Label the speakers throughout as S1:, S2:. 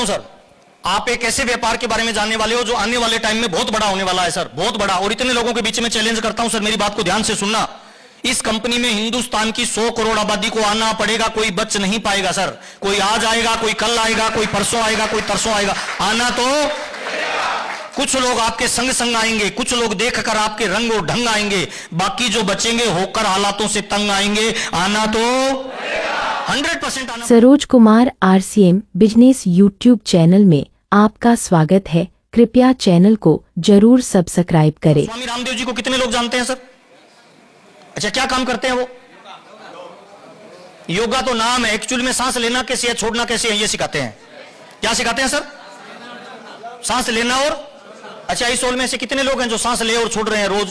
S1: हूं सर, आप एक ऐसे व्यापार के बारे में जानने वाले हो जो आने वाले टाइम में बहुत बड़ा होने वाला है सर, बहुत बड़ा। और इतने लोगों के बीच में चैलेंज करता हूं सर, मेरी बात को ध्यान से सुनना। इस कंपनी में हिंदुस्तान की 100 करोड़ आबादी को आना पड़ेगा, कोई बच नहीं पाएगा सर। कोई आज आएगा, कोई कल आएगा, कोई परसों आएगा, कोई तरसों आएगा, आना तो कुछ लोग आपके संग संग आएंगे, कुछ लोग देखकर आपके रंग और ढंग आएंगे, बाकी जो बचेंगे होकर हालातों से तंग आएंगे, आना तो 100% आना।
S2: Saroj Kumar RCM business YouTube channel में आपका स्वागत है। कृपया चैनल को जरूर सब्सक्राइब करें।
S1: स्वामी रामदेव जी को कितने लोग जानते हैं सर? अच्छा, क्या काम करते हैं वो? योगा तो नाम है, एक्चुअली में सांस लेना कैसे है, छोड़ना कैसे है, ये सिखाते हैं। क्या सिखाते हैं सर? सांस लेना और अच्छा, इस हॉल में से कितने लोग हैं जो सांस ले और छोड़ रहे हैं रोज?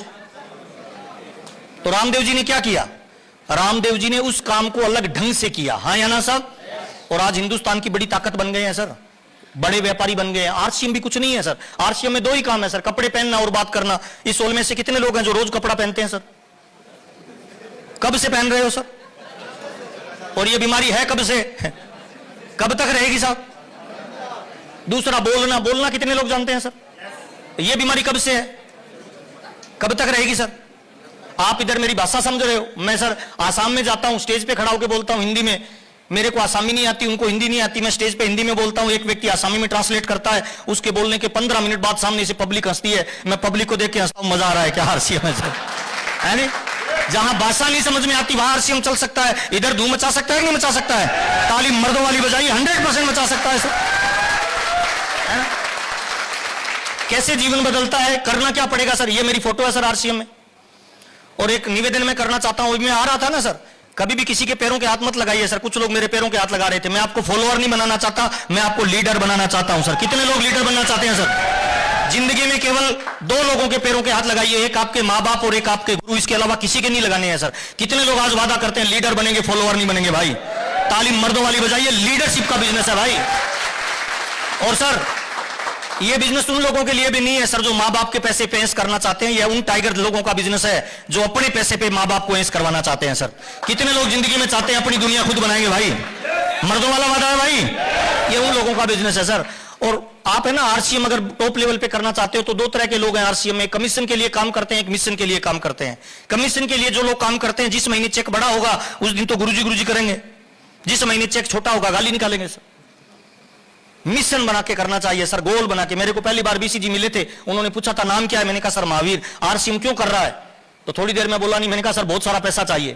S1: तो रामदेव जी ने क्या किया? रामदेव जी ने उस काम को अलग ढंग से किया, हाँ या ना साहब? और आज हिंदुस्तान की बड़ी ताकत बन गए हैं सर, बड़े व्यापारी बन गए हैं। RCM भी कुछ नहीं है सर, RCM में 2 ही काम है सर, कपड़े पहनना और बात करना। इस हॉल में से कितने लोग हैं जो रोज कपड़ा पहनते हैं सर? कब से पहन रहे हो सर? और ये बीमारी है कब से? कब तक रहेगी साहब? दूसरा, बोलना, बोलना कितने लोग जानते हैं सर? ये बीमारी कब से है, कब तक रहेगी सर? आप इधर मेरी भाषा समझ रहे हो? मैं सर आसाम में जाता हूं, स्टेज पे खड़ा होकर बोलता हूं हिंदी में, मेरे को आसामी नहीं आती, उनको हिंदी नहीं आती, मैं स्टेज पे हिंदी में बोलता हूं, एक व्यक्ति आसामी में ट्रांसलेट करता है, उसके बोलने के 15 मिनट बाद सामने से पब्लिक हंसती है, मैं पब्लिक को देख के हंसता हूं, मजा आ रहा है क्या RCM है सर, है नहीं? जहां भाषा नहीं समझ में आती वहां RCM चल सकता है। इधर धूम मचा सकता है कि नहीं मचा सकता है? ताली मर्दों वाली बजाई 100% मचा सकता है सर, है ना? कैसे जीवन बदलता है, करना क्या पड़ेगा सर? ये मेरी फोटो है सर RCM में। और एक निवेदन मैं करना चाहता हूं, मैं आ रहा था ना सर, कभी भी किसी के पैरों के हाथ मत लगाइए सर। कुछ लोग मेरे पैरों के हाथ लगा रहे थे। मैं आपको फॉलोअर नहीं बनाना चाहता, मैं आपको लीडर बनाना चाहता हूं सर। कितने लोग लीडर बनना चाहते हैं सर? जिंदगी में केवल 2 लोगों के पैरों के हाथ लगाइए, एक आपके माँ बाप और एक आपके गुरु, इसके अलावा किसी के नहीं लगाने हैं सर। कितने लोग आज वादा करते हैं लीडर बनेंगे, फॉलोअर नहीं बनेंगे? भाई ताली मर्दों वाली बजाइए, लीडरशिप का बिजनेस है भाई। और सर ये बिजनेस उन लोगों के लिए भी नहीं है सर जो माँ बाप के पैसे पे ऐश करना चाहते हैं, यह उन टाइगर लोगों का बिजनेस है जो अपने पैसे पे माँ बाप को ऐश करवाना चाहते हैं सर। कितने लोग जिंदगी में चाहते हैं अपनी दुनिया खुद बनाएंगे भाई? मर्दों वाला वादा है भाई, ये उन लोगों का बिजनेस है सर। और आप है ना RCM अगर टॉप लेवल पे करना चाहते हो तो 2 तरह के लोग हैं RCM में, कमीशन के लिए काम करते हैं, एक मिशन के लिए काम करते हैं। कमीशन के लिए जो लोग काम करते हैं, जिस महीने चेक बड़ा होगा उस दिन तो गुरुजी करेंगे, जिस महीने चेक छोटा होगा गाली निकालेंगे सर। मिशन बना के करना चाहिए सर, गोल बना के। मेरे को पहली बार BC जी मिले थे, उन्होंने पूछा था नाम क्या है, मैंने कहा सर महावीर। RCM क्यों कर रहा है? तो थोड़ी देर में बोला नहीं, मैंने कहा सर बहुत सारा पैसा चाहिए।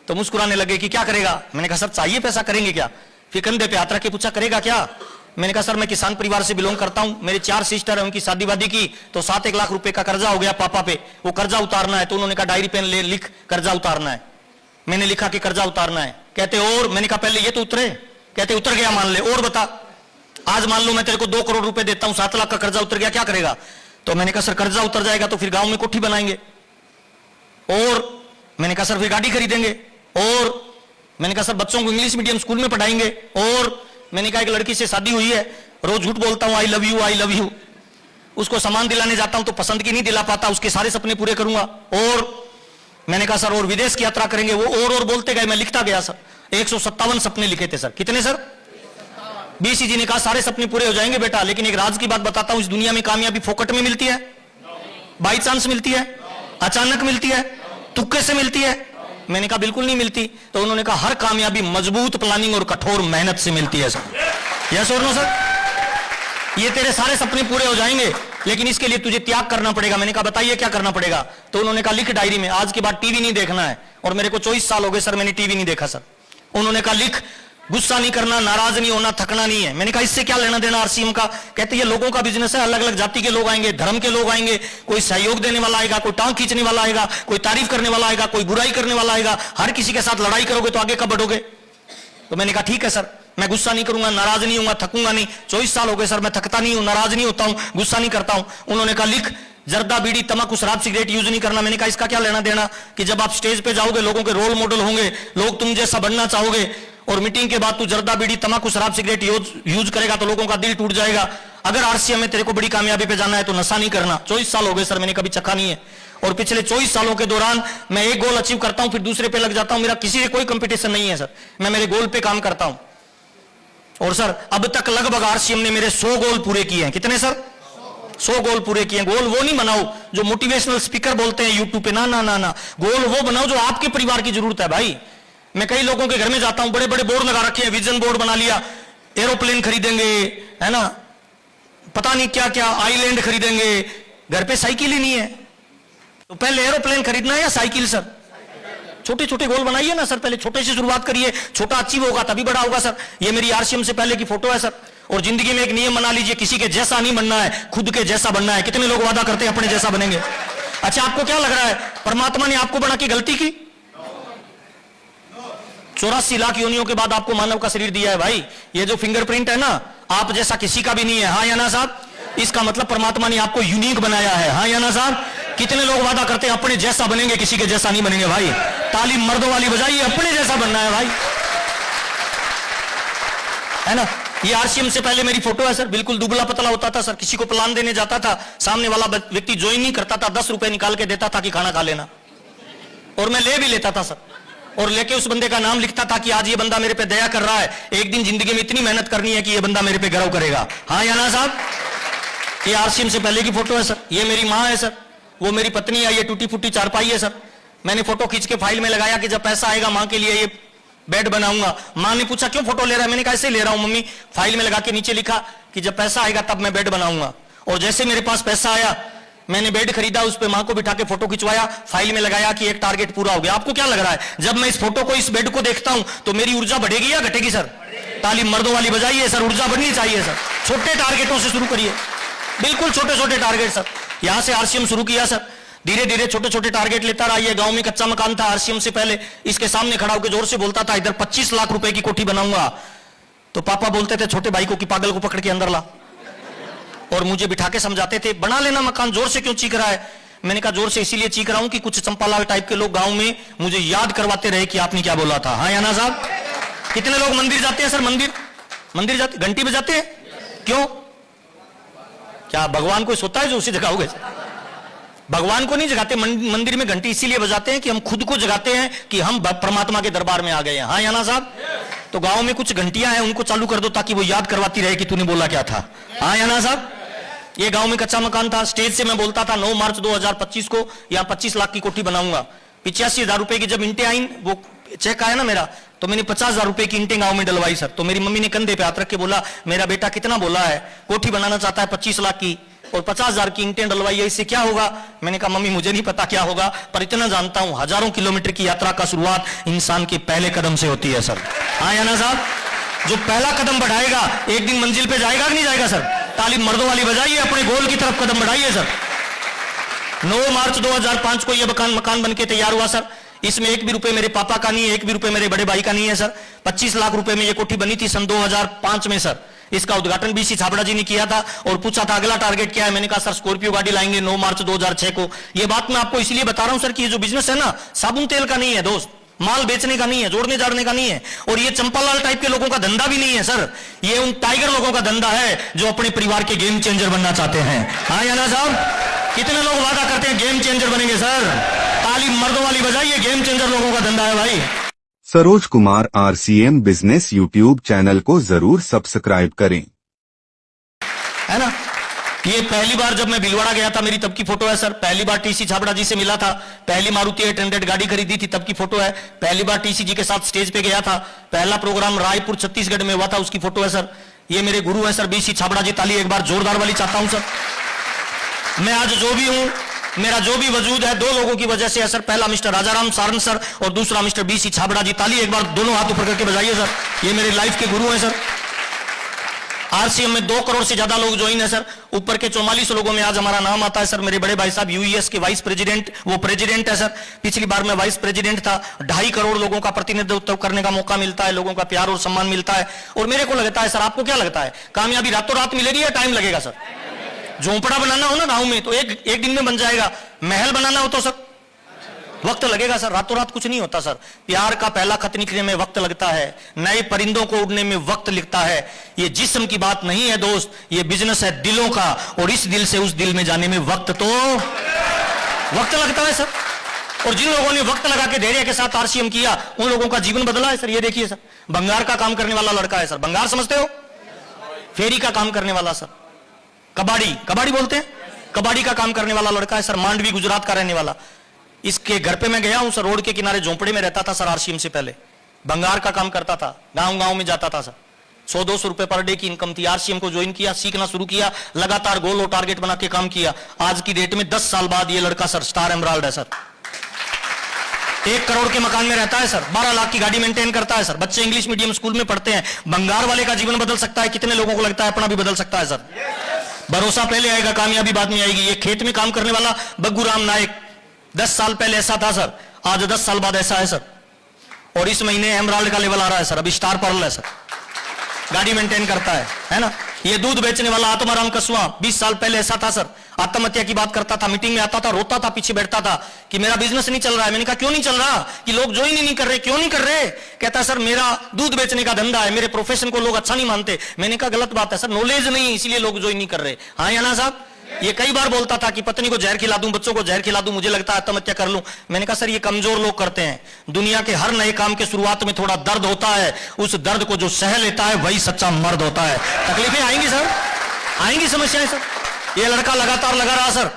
S1: तो मुस्कुराने लगे कि क्या करेगा? मैंने कहा सर चाहिए पैसा, करेंगे क्या? फिर कंधे पे हाथ रख के पूछा करेगा क्या? मैंने कहा सर मैं किसान परिवार से बिलोंग करता हूं, मेरे 4 सिस्टर है, उनकी शादी वादी की तो 7-1 लाख रुपए का कर्जा हो गया पापा पे, वो कर्जा उतारना है। तो उन्होंने कहा डायरी पेन ले, लिख कर्जा उतारना है। मैंने लिखा कि कर्जा उतारना है। कहते और? मैंने कहा पहले ये तो उतरे। कहते उतर गया मान ले, और बता। आज मान लो मैं तेरे को 2 करोड़ रुपए देता हूं, 7 लाख का कर्जा उतर गया, क्या करेगा? तो मैंने कहा सर कर्जा उतर जाएगा तो फिर गांव में कोठी बनाएंगे। और मैंने कहा सर फिर गाड़ी खरीदेंगे। और मैंने कहा सर बच्चों को इंग्लिश मीडियम स्कूल में पढ़ाएंगे। और मैंने कहा एक लड़की से शादी हुई है, रोज झूठ बोलता हूं I love you I love you, उसको सामान दिलाने जाता हूं तो पसंद की नहीं दिला पाता, उसके सारे सपने पूरे करूंगा। और मैंने कहा सर और विदेश की यात्रा करेंगे। वो और बोलते गए, मैं लिखता गया सर। 157 सपने लिखे थे सर। कितने सर? BC जी ने कहा सारे सपने पूरे हो जाएंगे बेटा, लेकिन एक राज की बात बताता हूं, इस दुनिया में कामयाबी फोकट में मिलती है, बाई चांस मिलती है, अचानक मिलती है, तुक्के से मिलती है? मैंने कहा बिल्कुल नहीं मिलती। तो उन्होंने कहा हर कामयाबी मजबूत प्लानिंग और कठोर मेहनत से मिलती है सर। यस और नो सर? ये तेरे सारे सपने पूरे हो जाएंगे, लेकिन इसके लिए तुझे त्याग करना पड़ेगा। मैंने कहा बताइए क्या करना पड़ेगा? तो उन्होंने कहा लिख डायरी में आज के बाद टीवी नहीं देखना है। और मेरे को 24 साल हो गए सर, मैंने टीवी नहीं देखा सर। उन्होंने कहा लिख गुस्सा नहीं करना, नाराज नहीं होना, थकना नहीं है। मैंने कहा इससे क्या लेना देना RCM का? कहते ये लोगों का बिजनेस है, अलग अलग जाति के लोग आएंगे, धर्म के लोग आएंगे, कोई सहयोग देने वाला आएगा, कोई टांग खींचने वाला आएगा, कोई तारीफ करने वाला आएगा, कोई बुराई करने वाला आएगा। हर किसी के साथ लड़ाई करोगे तो आगे कब बढ़ोगे? तो मैंने कहा ठीक है सर, मैं गुस्सा नहीं करूंगा, नाराज नहीं होऊंगा, थकूंगा नहीं। 24 साल हो गए सर, मैं थकता नहीं हूं, नाराज नहीं होता हूं, गुस्सा नहीं करता हूं। उन्होंने कहा लिख जर्दा बीड़ी तंबाकू शराब सिगरेट यूज नहीं करना। मैंने कहा इसका क्या लेना देना कि जब आप स्टेज पे जाओगे लोगों के रोल मॉडल होंगे, लोग तुम जैसा बनना चाहोगे, और मीटिंग के बाद तू जर्दा बीड़ी तंबाकू शराब सिगरेट यूज करेगा तो लोगों का दिल टूट जाएगा। अगर RCM में तेरे को बड़ी कामयाबी पे जाना है तो नशा नहीं करना। 24 साल हो गए सर, मैंने कभी चखा नहीं है। और पिछले 24 सालों के दौरान मैं एक गोल अचीव करता हूं फिर दूसरे पे लग जाता हूं। मेरा किसी से कोई कंपटीशन नहीं है सर, मैं मेरे गोल पे काम करता हूं। और सर अब तक लगभग आरसीएम ने मेरे 100 गोल पूरे किए हैं। कितने सर? 100 गोल पूरे किए हैं। गोल वो नहीं बनाओ जो मोटिवेशनल स्पीकर बोलते हैं यूट्यूब पे, ना ना ना ना, गोल वो बनाओ जो आपके परिवार की जरूरत है भाई। मैं कई लोगों के घर में जाता हूं, बड़े बड़े बोर्ड लगा रखे हैं, विजन बोर्ड बना लिया, एरोप्लेन खरीदेंगे, है ना, पता नहीं क्या क्या, आईलैंड खरीदेंगे, घर पे साइकिल ही नहीं है। तो पहले एरोप्लेन खरीदना है या साइकिल सर? छोटे छोटे गोल बनाइए ना सर, पहले छोटे से शुरुआत करिए, छोटा अचीव होगा तभी बड़ा होगा सर। ये मेरी आरसीएम से पहले की फोटो है सर। और जिंदगी में एक नियम बना लीजिए, किसी के जैसा नहीं बनना है, खुद के जैसा बनना है। कितने लोग वादा करते हैं अपने जैसा बनेंगे? अच्छा, आपको क्या लग रहा है परमात्मा ने आपको बना के गलती की? 84 लाख योनियों के बाद आपको मानव का शरीर दिया है भाई। ये जो फिंगरप्रिंट है ना, आप जैसा किसी का भी नहीं है, हाँ या ना साहब? इसका मतलब परमात्मा ने आपको यूनिक बनाया है, हाँ या ना साहब? कितने लोग वादा करते हैं अपने जैसा बनेंगे, किसी के जैसा नहीं बनेंगे भाई? ताली मर्दों वाली बजाइए, अपने जैसा बनना है भाई, है ना। ये आरसीएम से पहले मेरी फोटो है सर, बिल्कुल दुबला पतला होता था सर, किसी को प्लान देने जाता था, सामने वाला व्यक्ति ज्वाइन नहीं करता था, 10 रुपए निकाल के देता था कि खाना खा लेना, और मैं ले भी लेता था सर, और लेके उस बंदे का नाम लिखता था कि आज ये बंदा मेरे पे दया कर रहा है, एक दिन जिंदगी में इतनी मेहनत करनी है कि ये बंदा मेरे पे गर्व करेगा, हाँ या ना साहब? ये आरसीएम से पहले की फोटो है सर। ये मेरी माँ है सर, वो मेरी पत्नी है, ये टूटी फूटी चारपाई है सर। मैंने फोटो खींच के फाइल में लगाया कि जब पैसा आएगा माँ के लिए ये बेड बनाऊंगा। माँ ने पूछा क्यों फोटो ले रहा है? मैंने कहा ऐसे ले रहा हूं मम्मी। फाइल में लगा के नीचे लिखा कि जब पैसा आएगा तब मैं बेड बनाऊंगा। और जैसे मेरे पास पैसा आया, मैंने बेड खरीदा, उस पे माँ को बिठा के फोटो खिंचवाया, फाइल में लगाया कि एक टारगेट पूरा हो गया। आपको क्या लग रहा है जब मैं इस फोटो को, इस बेड को देखता हूं तो मेरी ऊर्जा बढ़ेगी या घटेगी सर? ताली मर्दों वाली बजाइए सर, ऊर्जा बढ़नी चाहिए सर। छोटे टारगेटों से शुरू करिए, बिल्कुल छोटे छोटे टारगेट सर। यहां से आरसीएम शुरू किया सर, धीरे धीरे छोटे छोटे टारगेट लेता रहा। ये गांव में कच्चा मकान था आरसीएम से पहले, इसके सामने खड़ा होकर जोर से बोलता था इधर 25 लाख रुपए की कोठी बनाऊंगा। तो पापा बोलते थे छोटे भाई को कि पागल को पकड़ के अंदर ला, और मुझे बिठा के समझाते थे बना लेना मकान, जोर से क्यों चीख रहा है? मैंने कहा जोर से इसीलिए चीख रहा हूं कि कुछ चंपालाल टाइप के लोग गांव में मुझे याद करवाते रहे कि आपने क्या बोला था, हाँ या ना साहब? कितने लोग मंदिर जाते हैं सर? मंदिर जाते, घंटी बजाते हैं, क्यों? क्या भगवान कोई सोता है जो उसी जगाओगे? भगवान को नहीं जगाते, मंदिर में घंटी इसीलिए बजाते हैं कि हम खुद को जगाते हैं कि हम परमात्मा के दरबार में आ गए हैं, हाँ या ना साहब? तो गांव में कुछ घंटियां हैं, उनको चालू कर दो ताकि वो याद करवाती रहे कि तूने बोला क्या था, हाँ या ना साहब? ये गांव में कच्चा मकान था, स्टेज से मैं बोलता था 9 मार्च 2025 को यहाँ 25 लाख की कोठी बनाऊंगा। 85,000 रुपए की जब इंटें आई, वो चेक आया ना मेरा, तो मैंने 50,000 रुपए की इंटें गांव में डलवाई सर। तो मेरी मम्मी ने कंधे पे हाथ रख के बोला मेरा बेटा कितना बोला है, कोठी बनाना चाहता है 25 लाख की और 50,000 की इंटें डलवाई है, इससे क्या होगा? मैंने कहा मम्मी मुझे नहीं पता क्या होगा, पर इतना जानता हूं हजारों किलोमीटर की यात्रा का शुरुआत इंसान के पहले कदम से होती है सर, हाँ या ना साहब? जो पहला कदम बढ़ाएगा एक दिन मंजिल पे जाएगा कि नहीं जाएगा सर? ताली मर्दों वाली बजाइए, अपने गोल की तरफ कदम बढ़ाइए सर। 9 मार्च 2005 को यह मकान बन के तैयार हुआ सर। इसमें एक भी रुपए मेरे पापा का नहीं है, एक भी रुपए मेरे बड़े भाई का नहीं है सर। 25 लाख रुपए में यह कोठी बनी थी सन 2005 में सर। इसका उद्घाटन बीसी छाबड़ा जी ने किया था और पूछा था अगला टारगेट क्या है? मैंने कहा सर स्कॉर्पियो गाड़ी लाएंगे 9 मार्च 2006 को। यह बात मैं आपको इसलिए बता रहा हूं सर कि ये जो बिजनेस है ना, साबुन तेल का नहीं है दोस्त, माल बेचने का नहीं है, जोड़ने जाड़ने का नहीं है, और ये चंपालाल टाइप के लोगों का धंधा भी नहीं है सर। ये उन टाइगर लोगों का धंधा है जो अपने परिवार के गेम चेंजर बनना चाहते हैं, हाँ या ना साहब? कितने लोग वादा करते हैं गेम चेंजर बनेंगे सर? ताली मर्दों वाली बजाइए, गेम चेंजर लोगों का धंधा है भाई।
S3: Saroj Kumar RCM business YouTube channel को जरूर सब्सक्राइब करें,
S1: है ना। ये पहली बार जब मैं भीलवाड़ा गया था, मेरी तब की फोटो है सर। पहली बार टीसी छाबड़ा जी से मिला था, पहली मारुति 800 गाड़ी खरीदी थी, तब की फोटो है। पहली बार टीसी जी के साथ स्टेज पे गया था, पहला प्रोग्राम रायपुर छत्तीसगढ़ में हुआ था, उसकी फोटो है सर। ये मेरे गुरु है सर बीसी छाबड़ा जी। ताली एक बार जोरदार वाली चाहता हूं सर। मैं आज जो भी हूं, मेरा जो भी वजूद है, 2 लोगों की वजह से है सर। पहला मिस्टर राजाराम सारंग सर और दूसरा मिस्टर बीसी छाबड़ा जी। ताली एक बार दोनों हाथ ऊपर करके बजाइए सर। ये मेरे लाइफ के गुरु हैं सर। आरसीएम में 2 करोड़ से ज्यादा लोग ज्वाइन है सर। ऊपर के 44 लोगों में आज हमारा नाम आता है सर। मेरे बड़े भाई साहब यूईएस के वाइस प्रेसिडेंट, वो प्रेसिडेंट है सर। पिछली बार मैं वाइस प्रेसिडेंट था। 2.5 करोड़ लोगों का प्रतिनिधित्व करने का मौका मिलता है, लोगों का प्यार और सम्मान मिलता है। और मेरे को लगता है सर, आपको क्या लगता है कामयाबी रातों रात मिलेगी या टाइम लगेगा सर? झोंपड़ा बनाना हो ना गांव में तो एक दिन में बन जाएगा। महल बनाना हो तो सर वक्त लगेगा सर, रातों रात कुछ नहीं होता सर। प्यार का पहला खत लिखने में वक्त लगता है, नए परिंदों को उड़ने में वक्त लगता है। ये जिस्म की बात नहीं है दोस्त, ये बिजनेस है दिलों का, और इस दिल से उस दिल में जाने में वक्त तो वक्त लगता है सर। और जिन लोगों ने वक्त लगा के धैर्य के साथ आरसीएम किया उन लोगों का जीवन बदला है सर। ये देखिए सर, भंगार का काम करने वाला लड़का है सर। भंगार समझते हो? फेरी का काम करने वाला सर। कबाड़ी बोलते हैं, कबाड़ी का काम करने वाला लड़का है सर। मांडवी गुजरात का रहने वाला। इसके घर पे मैं गया हूं सर, रोड के किनारे झोंपड़े में रहता था सर। आरसीएम से पहले भंगार का काम करता था, गांव में जाता था सर। 100-200 रुपए पर डे की इनकम थी। आरसीएम को ज्वाइन किया, सीखना शुरू किया, लगातार गोल और टारगेट बना के काम किया। आज की डेट में 10 साल बाद ये लड़का सर स्टार एमराल्ड है सर। 1 करोड़ के मकान में रहता है सर। 12 लाख की गाड़ी मेंटेन करता है सर। बच्चे इंग्लिश मीडियम स्कूल में पढ़ते हैं। भंगार वाले का जीवन बदल सकता है। कितने लोगों को लगता है अपना भी बदल सकता है सर? भरोसा पहले आएगा, कामयाबी बाद में आएगी। ये खेत में काम करने वाला बग्गूराम नायक 10 साल पहले ऐसा था सर, आज 10 साल बाद ऐसा है सर। और इस महीने एमराल्ड का लेवल आ रहा है सर, अभी स्टार पर्ल है सर। गाड़ी मेंटेन करता है ना। ये दूध बेचने वाला आत्माराम कसवा 20 साल पहले ऐसा था सर। आत्महत्या की बात करता था, मीटिंग में आता था, रोता था, पीछे बैठता था कि मेरा बिजनेस नहीं चल रहा है। मैंने कहा क्यों नहीं चल रहा? कि लोग ज्वाइन ही नहीं कर रहे। क्यों नहीं कर रहे? कहता सर मेरा दूध बेचने का धंधा है, मेरे प्रोफेशन को लोग अच्छा नहीं मानते। मैंने कहा गलत बात है सर, नॉलेज नहीं इसलिए लोग ज्वाइन नहीं कर रहे। हाँ या ना साहब? ये कई बार बोलता था कि पत्नी को जहर खिला दूं, बच्चों को जहर खिला दूं, मुझे लगता है आत्महत्या कर लूं। मैंने कहा सर ये कमजोर लोग करते हैं। दुनिया के हर नए काम के शुरुआत में थोड़ा दर्द होता है, उस दर्द को जो सह लेता है वही सच्चा मर्द होता है। तकलीफें आएंगी सर, आएंगी समस्याएं सर। ये लड़का लगातार लगा रहा सर।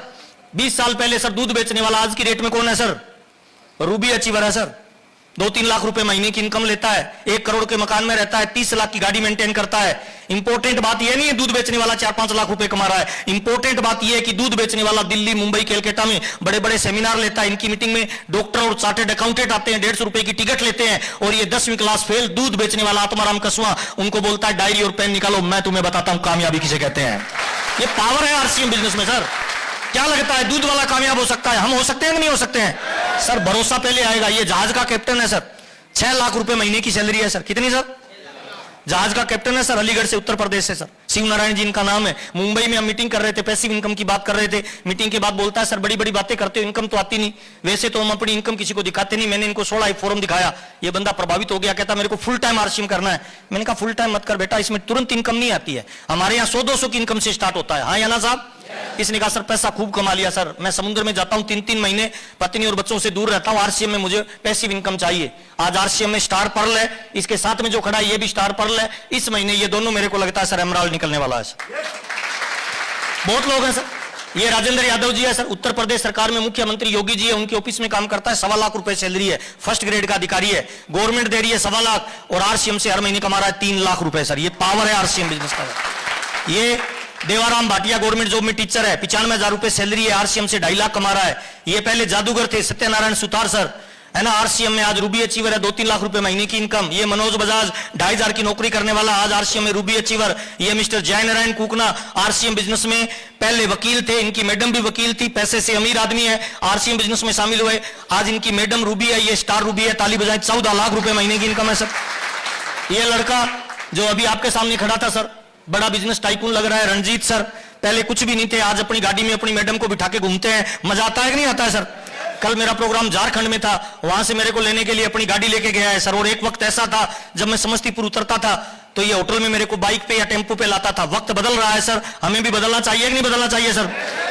S1: 20 साल पहले सर दूध बेचने वाला आज की डेट में कौन है सर? रूबी अचीवर है सर। 2-3 लाख रुपए महीने की इनकम लेता है। 1 करोड़ के मकान में रहता है। 30 लाख की गाड़ी मेंटेन करता है। इंपॉर्टेंट बात यह नहीं है दूध बेचने वाला 4-5 लाख रुपए कमा रहा है। इंपॉर्टेंट बात यह है कि दूध बेचने वाला दिल्ली, मुंबई, कलकत्ता में बड़े बड़े सेमिनार लेता है। इनकी मीटिंग में डॉक्टर और चार्टेड अकाउंटेंट आते हैं, 150 रुपए की टिकट लेते हैं। और ये 10वीं क्लास फेल दूध बेचने वाला आत्माराम कसवा उनको बोलता है डायरी और पेन निकालो, मैं तुम्हें बताता हूं कामयाबी किसे कहते हैं। ये पावर है आरसीएम बिजनेस में सर। क्या लगता है दूध वाला कामयाब हो सकता है? हम हो सकते हैं कि नहीं हो सकते हैं सर? भरोसा पहले आएगा। ये जहाज का कैप्टन है सर। 6 लाख रुपए महीने की सैलरी है सर। कितनी सर? जहाज का कैप्टन है सर, अलीगढ़ से, उत्तर प्रदेश से सर। शिव नारायण जी इनका नाम है। मुंबई में हम मीटिंग कर रहे थे, पैसिव इनकम की बात कर रहे थे। मीटिंग के बाद बोलता है सर बड़ी बड़ी बातें करते हो, इनकम तो आती नहीं। वैसे तो हम अपनी इनकम किसी को दिखाते नहीं। मैंने इनको 16 फोरम दिखाया। ये बंदा प्रभावित हो गया, कहता मेरे को फुल टाइम आरसीएम करना है। मैंने कहा फुल टाइम मत कर बेटा, इसमें तुरंत इनकम नहीं आती है। हमारे यहाँ 100-200 की इनकम से स्टार्ट होता है। हाँ या ना साहब? इसने कहा सर पैसा खूब कमा लिया सर, मैं समुद्र में जाता हूं 3-3 महीने, पत्नी और बच्चों से दूर रहता हूं। आरसीएम में मुझे पैसिव इनकम चाहिए। आज आरसीएम में स्टार पर्ल है, इसके साथ में जो खड़ा है ये भी स्टार पर्ल है। इस महीने ये दोनों मेरे को लगता है सर एमराल्ड निकलने वाला है सर। बहुत लोग हैं सर। ये राजेंद्र यादव जी है सर, उत्तर प्रदेश सरकार में मुख्यमंत्री योगी जी है, उनके ऑफिस में काम करता है। 1.25 लाख रुपए सैलरी है, फर्स्ट ग्रेड का अधिकारी है। गवर्नमेंट दे रही है 1.25 लाख और आरसीएम से हर महीने कमा रहा है 3 लाख रुपए सर। ये पावर है आरसीएम बिजनेस का। ये देवाराम भाटिया गवर्नमेंट जॉब में टीचर है, 95,000 रुपए सैलरी है। आरसीएम से 2.5 लाख कमा रहा है। ये पहले जादूगर थे, सत्यनारायण सुतार सर है ना। आरसीएम में आज रूबी अचीवर है, 2-3 लाख रुपए महीने की इनकम। ये मनोज बजाज 2,500 की नौकरी करने वाला, आज आरसीएम में रूबी अचीवर। ये मिस्टर जयनारायण कुकना आरसीएम बिजनेस में पहले वकील थे, इनकी मैडम भी वकील थी, पैसे से अमीर आदमी है, आरसीएम बिजनेस में शामिल हुए। आज इनकी मैडम रूबी है, ये स्टार रूबी है, ताली बजाएं। 14 लाख रुपए महीने की इनकम है सर। ये लड़का जो अभी आपके सामने खड़ा था सर, बड़ा बिजनेस टाइकून लग रहा है, रणजीत सर। पहले कुछ भी नहीं थे, आज अपनी गाड़ी में अपनी मैडम को बिठा के घूमते हैं। मजा आता है कि नहीं आता है सर? कल मेरा प्रोग्राम झारखंड में था, वहां से मेरे को लेने के लिए अपनी गाड़ी लेके गया है सर। और एक वक्त ऐसा था जब मैं समस्तीपुर उतरता था तो ये होटल में मेरे को बाइक पे या टेम्पो पे लाता था। वक्त बदल रहा है सर, हमें भी बदलना चाहिए कि नहीं बदलना चाहिए सर?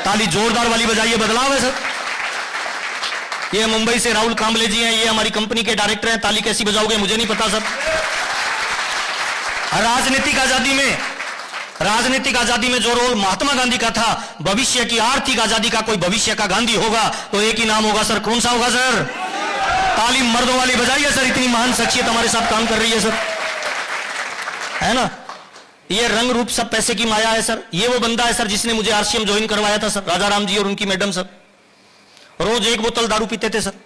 S1: ताली जोरदार वाली बजाइए, बदलाव है सर। ये मुंबई से राहुल कांबले जी हैं, ये हमारी कंपनी के डायरेक्टर हैं। ताली कैसी बजाओगे मुझे नहीं पता सर। राजनीतिक आजादी में जो रोल महात्मा गांधी का था, भविष्य की आर्थिक आजादी का कोई भविष्य का गांधी होगा तो एक ही नाम होगा सर। कौन सा होगा सर? ताली मर्दों वाली बजाइए सर, इतनी महान शख्सियत हमारे साथ काम कर रही है सर, है ना। ये रंग रूप सब पैसे की माया है सर। ये वो बंदा है सर जिसने मुझे आरसीएम ज्वाइन करवाया था सर, राजा राम जी और उनकी मैडम सर। रोज 1 बोतल दारू पीते थे सर।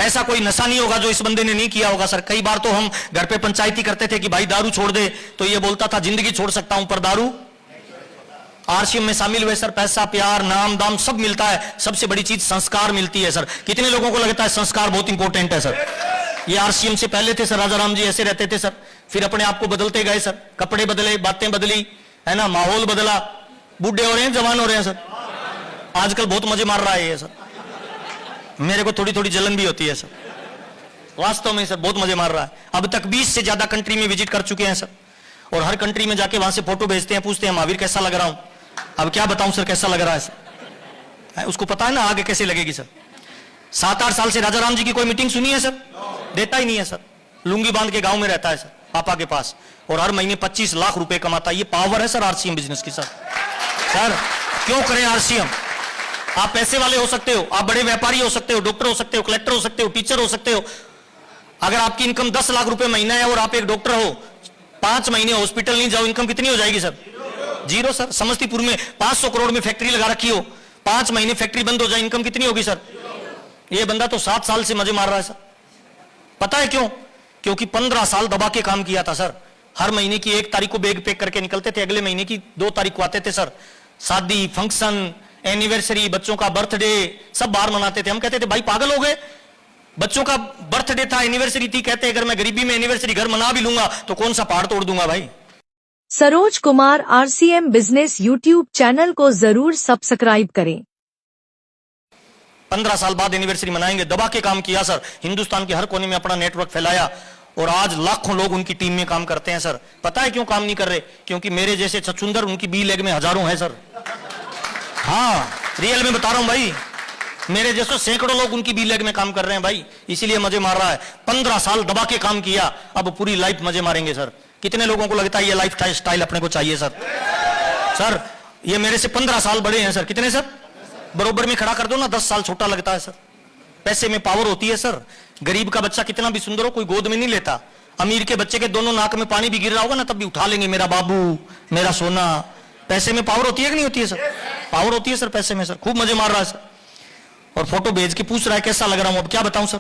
S1: ऐसा कोई नशा नहीं होगा जो इस बंदे ने नहीं किया होगा सर। कई बार तो हम घर पे पंचायती करते थे कि भाई दारू छोड़ दे, तो ये बोलता था जिंदगी छोड़ सकता हूं पर दारू। आरसीएम में शामिल हुए सर, पैसा, प्यार, नाम, दाम सब मिलता है। सबसे बड़ी चीज संस्कार मिलती है सर। कितने लोगों को लगता है संस्कार बहुत इंपॉर्टेंट है सर? ये आरसीएम से पहले थे सर, राजा राम जी ऐसे रहते थे सर। फिर अपने आप को बदलते गए सर, कपड़े बदले, बातें बदली, है ना, माहौल बदला। बूढ़े हो रहे हैं, जवान हो रहे हैं सर। आजकल बहुत मजे मार रहा है ये सर। मेरे को थोड़ी थोड़ी जलन भी होती है सर, वास्तव में सर बहुत मजे मार रहा है। अब तक 20 से ज्यादा कंट्री में विजिट कर चुके हैं सर, और हर कंट्री में जाके वहां से फोटो भेजते हैं, पूछते हैं महावीर कैसा लग रहा हूं। अब क्या बताऊं सर कैसा लग रहा है सर, उसको पता है ना आगे कैसे लगेगी सर। 7-8 साल से राजाराम जी की कोई मीटिंग सुनी है सर? देता ही नहीं है सर। लुंगी बांध के गांव में रहता है सर पापा के पास, और हर महीने 25 लाख रुपए कमाता है। ये पावर है सर आरसीएम बिजनेस की। सर सर क्यों करें आरसीएम? आप पैसे वाले हो सकते हो, आप बड़े व्यापारी हो सकते हो, डॉक्टर हो सकते हो, कलेक्टर हो सकते हो, टीचर हो सकते हो। अगर आपकी इनकम 10 लाख रुपए महीना है और आप एक डॉक्टर हो, 5 महीने हॉस्पिटल नहीं जाओ, इनकम कितनी हो जाएगी सर? Zero sir. समस्तीपुर में 500 करोड़ में फैक्ट्री लगा रखी हो, 5 महीने फैक्ट्री बंद हो जाए, इनकम कितनी होगी सर? ये बंदा तो 7 साल से मजे मार रहा है सर। पता है क्यों? क्योंकि 15 साल दबा के काम किया था सर। हर महीने की 1 तारीख को बैग पैक करके निकलते थे, अगले महीने की 2 तारीख को आते थे सर। शादी, फंक्शन, एनिवर्सरी, बच्चों का बर्थडे सब बाहर मनाते थे। हम कहते थे भाई पागल हो गए, बच्चों का बर्थडे था, एनिवर्सरी थी, कहते अगर मैं गरीबी में एनिवर्सरी घर मना भी लूंगा तो कौन सा पहाड़ तोड़ दूंगा भाई।
S4: Saroj Kumar RCM business YouTube channel को जरूर सब्सक्राइब करें।
S1: 15 साल बाद एनिवर्सरी मनाएंगे, दबा के काम किया सर। हिंदुस्तान के हर कोने में अपना नेटवर्क फैलाया और आज लाखों लोग उनकी टीम में काम करते हैं सर। पता है क्यों काम नहीं कर रहे? क्योंकि मेरे जैसे छछुंदर उनकी बी लेग में हजारों हैं सर। हाँ रियल में बता रहा हूं भाई, मेरे जैसे सैकड़ों लोग उनकी बी लेग में काम कर रहे हैं भाई, इसीलिए मजे मार रहा है। 15 साल दबा के काम किया, अब पूरी लाइफ मजे मारेंगे सर। कितने लोगों को लगता है ये लाइफ स्टाइल अपने को चाहिए सर? सर ये मेरे से 15 साल बड़े हैं सर। कितने सर? बरोबर में खड़ा कर दो ना, 10 साल छोटा लगता है सर। पैसे में पावर होती है सर। गरीब का बच्चा कितना भी सुंदर हो, कोई गोद में नहीं लेता। अमीर के बच्चे के दोनों नाक में पानी भी गिर रहा होगा ना, तब भी उठा लेंगे, मेरा बाबू, मेरा सोना। पैसे में पावर होती है कि नहीं होती है सर? पावर होती है सर पैसे में सर। खूब मजे मार रहा है सर। और फोटो भेज के पूछ रहा है कैसा लग रहा हूं। अब क्या बताऊं सर?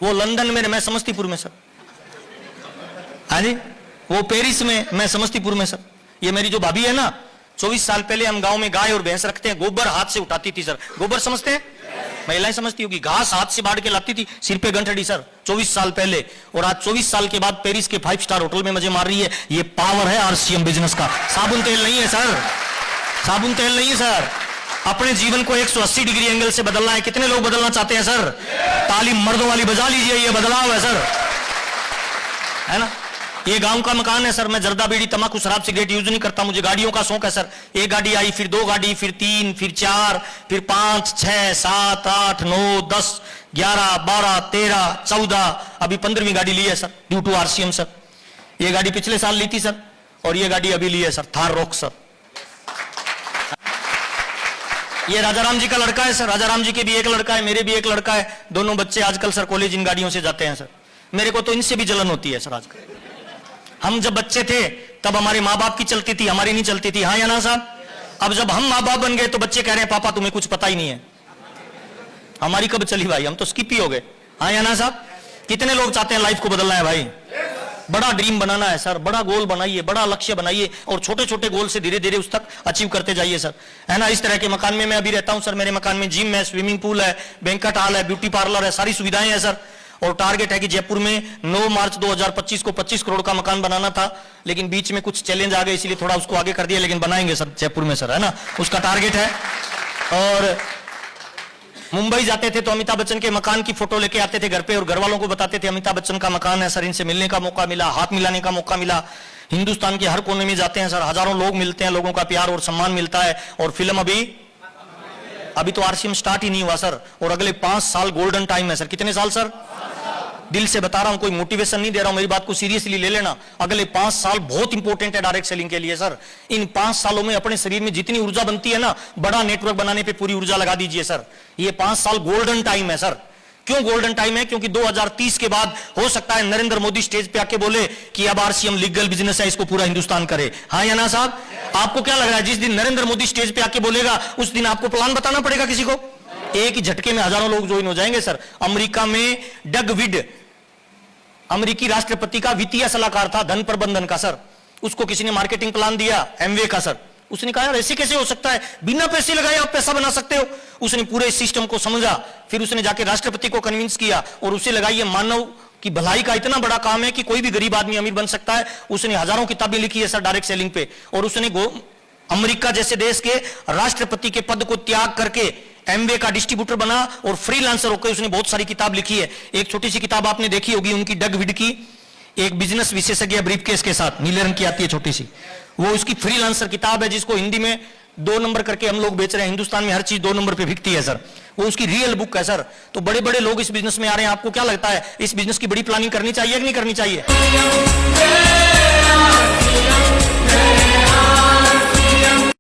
S1: वो लंदन में, मैं समस्तीपुर में सर। हाँ जी, वो पेरिस में, मैं समस्तीपुर में सर। ये मेरी जो भाभी है ना, 24 साल पहले हम गांव में गाय और भैंस रखते हैं, गोबर हाथ से उठाती थी सर। गोबर समझते हैं? महिलाएं समझती होगी। घास हाथ से बांट के लाती थी, सिर पे गंठड़ी सर, 24 साल पहले। और आज 24 साल के बाद पेरिस के 5 स्टार होटल में मजे मार रही है। ये पावर है आरसीएम बिजनेस का। साबुन तेल नहीं है सर, साबुन तेल नहीं है सर। अपने जीवन को 180 डिग्री एंगल से बदलना है। कितने लोग बदलना चाहते हैं सर? ताली मर्दों वाली बजा लीजिए, ये बदलाव है सर, है ना। ये गांव का मकान है सर। मैं जर्दा बीड़ी तंबाकू शराब सिगरेट यूज नहीं करता। मुझे गाड़ियों का शौक है सर। एक गाड़ी आई, फिर 2 गाड़ी, फिर 3, फिर 4, फिर 5, 6, 7, 8, 9, 10, 11, 12, 13, 14, अभी 15वीं गाड़ी ली है sir, due to RCM sir. ये गाड़ी पिछले साल ली थी सर, और ये गाड़ी अभी ली है सर, थार रॉक सर। ये राजाराम जी का लड़का है सर। राजाराम जी के भी एक लड़का है, मेरे भी एक लड़का है। दोनों बच्चे आजकल सर कॉलेज इन गाड़ियों से जाते हैं सर। मेरे को तो इनसे भी जलन होती है सर आजकल। हम जब बच्चे थे तब हमारे माँ बाप की चलती थी, हमारी नहीं चलती थी। हाँ या ना साहब? अब जब हम माँ बाप बन गए तो बच्चे कह रहे हैं पापा तुम्हें कुछ पता ही नहीं है। हमारी कब चली भाई? हम तो स्किप ही हो गए। हाँ या ना साहब? कितने लोग चाहते हैं लाइफ को बदलना है भाई? बड़ा ड्रीम बनाना है सर, बड़ा गोल बनाइए, बड़ा लक्ष्य बनाइए, और छोटे छोटे गोल से धीरे धीरे उस तक अचीव करते जाइए सर, है ना। इस तरह के मकान में मैं अभी रहता हूं सर। मेरे मकान में जिम है, स्विमिंग पूल है, बैंक्वेट हॉल है, ब्यूटी पार्लर है, सारी सुविधाएं हैं सर। और टारगेट है कि जयपुर में 9 मार्च 2025 को 25 करोड़ का मकान बनाना था, लेकिन बीच में कुछ चैलेंज आ गए, इसलिए थोड़ा उसको आगे कर दिया, लेकिन बनाएंगे सर जयपुर में सर, है ना, उसका टारगेट है। और मुंबई जाते थे तो अमिताभ बच्चन के मकान की फोटो लेके आते थे घर पे, और घर वालों को बताते थे अमिताभ बच्चन का मकान है सर। इनसे मिलने का मौका मिला, हाथ मिलाने का मौका मिला। हिंदुस्तान के हर कोने में जाते हैं सर, हजारों लोग मिलते हैं, लोगों का प्यार और सम्मान मिलता है। और फिल्म अभी तो आरसीएम स्टार्ट ही नहीं हुआ सर, और अगले 5 साल गोल्डन टाइम है सर। कितने साल सर? दिल से बता रहा हूं, कोई मोटिवेशन नहीं दे रहा हूं, मेरी बात को सीरियसली ले लेना। अगले 5 साल बहुत इंपॉर्टेंट है डायरेक्ट सेलिंग के लिए सर। इन 5 सालों में अपने शरीर में जितनी ऊर्जा बनती है ना, बड़ा नेटवर्क बनाने पे पूरी ऊर्जा लगा दीजिए सर। ये 5 साल गोल्डन टाइम है सर। क्यों गोल्डन टाइम है? क्योंकि 2030 के बाद हो सकता है नरेंद्र मोदी स्टेज पे आके बोले कि अब आरसीएम लीगल बिजनेस है, इसको पूरा हिंदुस्तान करे। हाँ या ना साहब? आपको क्या लग रहा है, जिस दिन नरेंद्र मोदी स्टेज पे आके बोलेगा उस दिन आपको प्लान बताना पड़ेगा किसी को? एक ही झटके में हजारों लोग ज्वाइन हो जाएंगे सर। अमेरिका में डग विड अमेरिकी राष्ट्रपति का वित्तीय सलाहकार था, धन प्रबंधन का सर। उसको किसी ने मार्केटिंग प्लान दिया एमवे का सर। उसने कहा यार ऐसे कैसे हो सकता है, बिना पैसे लगाए आप पैसा बना सकते हो। उसने पूरे सिस्टम को समझा, फिर उसने जाके राष्ट्रपति को कन्विंस किया, और उसे लगा ये मानव की भलाई का इतना बड़ा काम है कि कोई भी गरीब आदमी अमीर बन सकता है। उसने हजारों किताबें लिखी है सर डायरेक्ट सेलिंग पे, और उसने अमेरिका जैसे देश के राष्ट्रपति के पद को त्याग करके एमवे का डिस्ट्रीब्यूटर बना और फ्रीलांसर होकर उसने बहुत सारी किताब लिखी है। एक छोटी सी किताब आपने देखी होगी उनकी, डग विड की, एक बिजनेस विशेषज्ञ ब्रीफकेस के साथ, नीले रंग की आती है छोटी सी, वो उसकी फ्रीलांसर किताब है, जिसको हिंदी में 2 नंबर करके हम लोग बेच रहे हैं। हिंदुस्तान में हर चीज 2 नंबर पे बिकती है सर, वो उसकी रियल बुक है सर। तो बड़े बड़े लोग इस बिजनेस में आ रहे हैं, आपको क्या लगता है इस बिजनेस की बड़ी प्लानिंग करनी चाहिए कि नहीं करनी चाहिए?